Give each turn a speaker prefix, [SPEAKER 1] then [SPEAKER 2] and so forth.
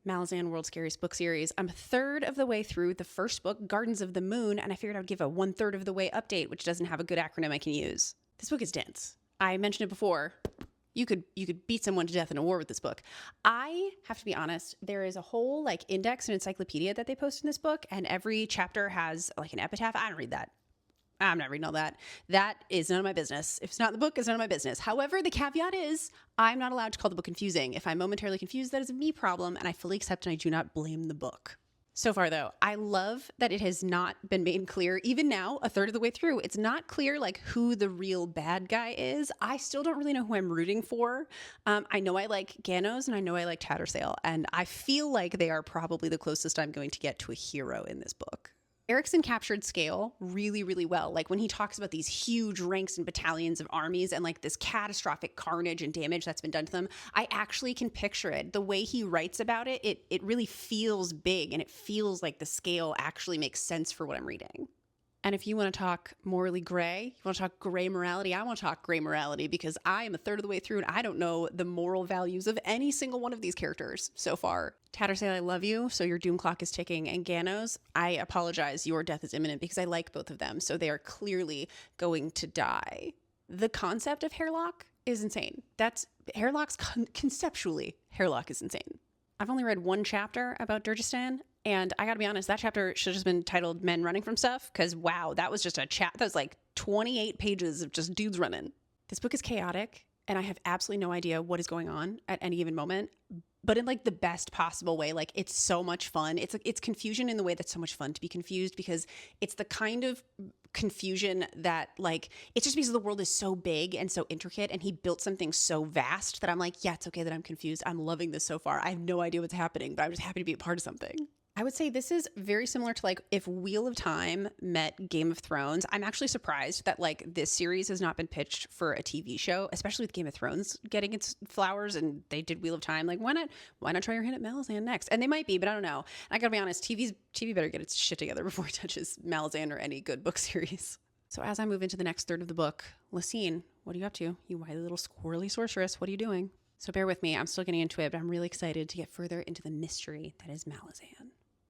[SPEAKER 1] Malazan World's Scariest Book Series. I'm a third of the way through the first book, Gardens of the Moon, and I figured I'd give a 1/3 of the way update, which doesn't have a good acronym I can use. This book is dense. I mentioned it before. You could beat someone to death in a war with this book. I have to be honest, there is a whole index and encyclopedia that they post in this book, and every chapter has an epitaph. I don't read that. I'm not reading all that. That is none of my business. If it's not in the book, it's none of my business. However, the caveat is I'm not allowed to call the book confusing. If I'm momentarily confused, that is a me problem, and I fully accept and I do not blame the book. So far, though, I love that it has not been made clear, even now, a third of the way through, it's not clear who the real bad guy is. I still don't really know who I'm rooting for. I know I like Ganos and I know I like Tattersail, and I feel like they are probably the closest I'm going to get to a hero in this book. Erikson captured scale really, really well. When he talks about these huge ranks and battalions of armies and this catastrophic carnage and damage that's been done to them, I actually can picture it. The way he writes about it, it really feels big, and it feels like the scale actually makes sense for what I'm reading. And if you want to talk morally gray, you want to talk gray morality, I want to talk gray morality, because I am a third of the way through and I don't know the moral values of any single one of these characters so far. Tattersail, I love you, so your doom clock is ticking. And Ganos, I apologize, your death is imminent, because I like both of them, so they are clearly going to die. The concept of Hairlock is insane. Conceptually, Hairlock is insane. I've only read one chapter about Durgistan, and I gotta be honest, that chapter should have just been titled Men Running From Stuff, because wow, that was just that was 28 pages of just dudes running. This book is chaotic, and I have absolutely no idea what is going on at any given moment, but in the best possible way. It's so much fun. It's confusion in the way that's so much fun to be confused, because it's the kind of confusion that it's just because the world is so big and so intricate, and he built something so vast that I'm yeah, it's okay that I'm confused. I'm loving this so far. I have no idea what's happening, but I'm just happy to be a part of something. I would say this is very similar to if Wheel of Time met Game of Thrones. I'm actually surprised that this series has not been pitched for a TV show, especially with Game of Thrones getting its flowers, and they did Wheel of Time. Why not try your hand at Malazan next? And they might be, but I don't know. And I gotta be honest, TV better get its shit together before it touches Malazan or any good book series. So as I move into the next third of the book, Laseen, what are you up to? You wily little squirrely sorceress, what are you doing? So bear with me, I'm still getting into it, but I'm really excited to get further into the mystery that is Malazan.